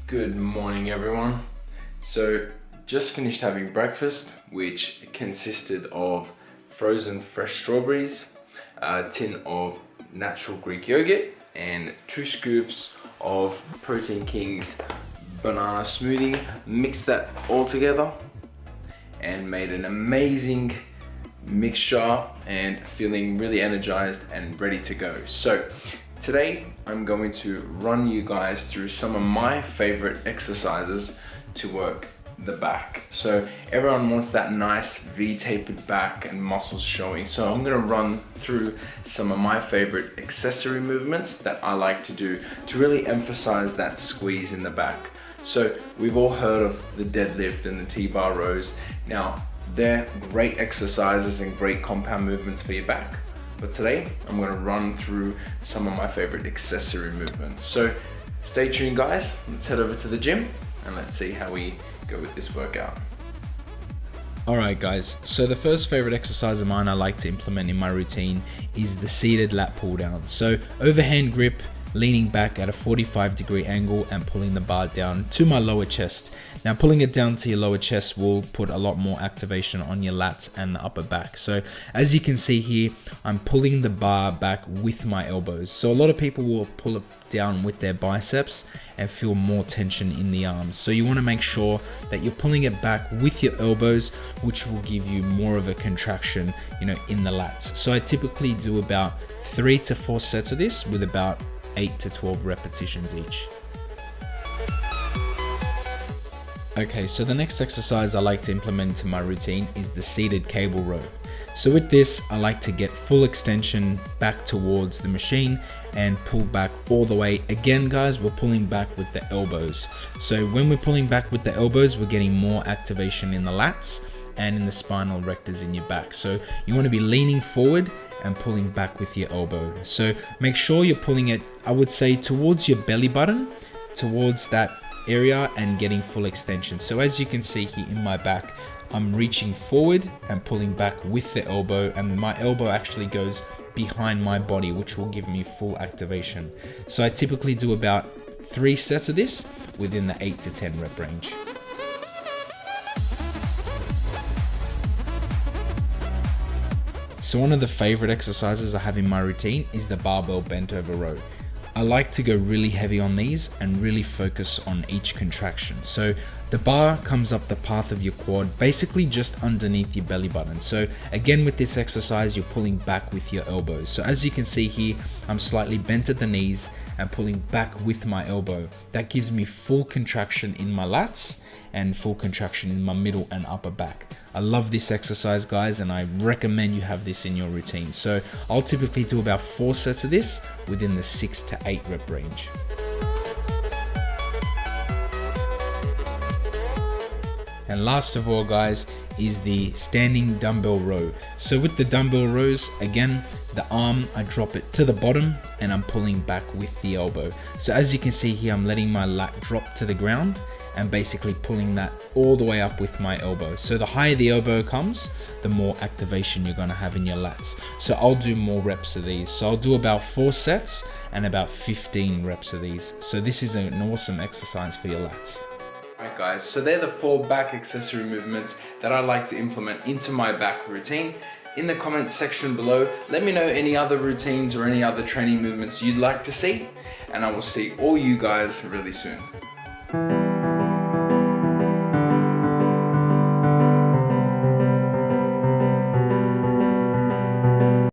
Good morning, everyone. So just finished having breakfast, which consisted of frozen fresh strawberries, a tin of natural Greek yogurt, and 2 scoops of Protein King's banana smoothie. Mixed that all together and made an amazing mixture and feeling really energized and ready to go. So today I'm going to run you guys through some of my favorite exercises to work the back. So everyone wants that nice V-tapered back and muscles showing. So I'm going to run through some of my favorite accessory movements that I like to do to really emphasize that squeeze in the back. So we've all heard of the deadlift and the T-bar rows. Now they're great exercises and great compound movements for your back. But today I'm going to run through some of my favorite accessory movements. So stay tuned, guys. Let's head over to the gym and let's see how we go with this workout. Alright guys, so the first favorite exercise of mine I like to implement in my routine is the seated lat pull down. So overhand grip, leaning back at a 45-degree angle and pulling the bar down to my lower chest. Now pulling it down to your lower chest will put a lot more activation on your lats and the upper back. So as you can see here, I'm pulling the bar back with my elbows. So a lot of people will pull it down with their biceps and feel more tension in the arms. So you want to make sure that you're pulling it back with your elbows, which will give you more of a contraction, in the lats. So I typically do about 3 to 4 sets of this with about 8 to 12 repetitions each. Okay, so the next exercise I like to implement into my routine is the seated cable row. So with this, I like to get full extension back towards the machine and pull back all the way. Again, guys, we're pulling back with the elbows. So when we're pulling back with the elbows, we're getting more activation in the lats and in the spinal rectors in your back. So you want to be leaning forward and pulling back with your elbow. So make sure you're pulling it, I would say, towards your belly button, towards that area, and getting full extension. So as you can see here in my back, I'm reaching forward and pulling back with the elbow, and my elbow actually goes behind my body, which will give me full activation. So I typically do about 3 sets of this within the 8 to 10 rep range. So one of the favorite exercises I have in my routine is the barbell bent over row. I like to go really heavy on these and really focus on each contraction. So the bar comes up the path of your quad, basically just underneath your belly button. So again, with this exercise, you're pulling back with your elbows. So as you can see here, I'm slightly bent at the knees and pulling back with my elbow. That gives me full contraction in my lats and full contraction in my middle and upper back. I love this exercise, guys, and I recommend you have this in your routine. So I'll typically do about 4 sets of this within the 6 to 8 rep range. And last of all, guys, is the standing dumbbell row. So with the dumbbell rows, again, the arm, I drop it to the bottom and I'm pulling back with the elbow. So as you can see here, I'm letting my lat drop to the ground and basically pulling that all the way up with my elbow. So the higher the elbow comes, the more activation you're gonna have in your lats. So I'll do more reps of these. So I'll do about 4 sets and about 15 reps of these. So this is an awesome exercise for your lats. Alright guys, so they're the 4 back accessory movements that I like to implement into my back routine. In the comment section below, let me know any other routines or any other training movements you'd like to see, and I will see all you guys really soon.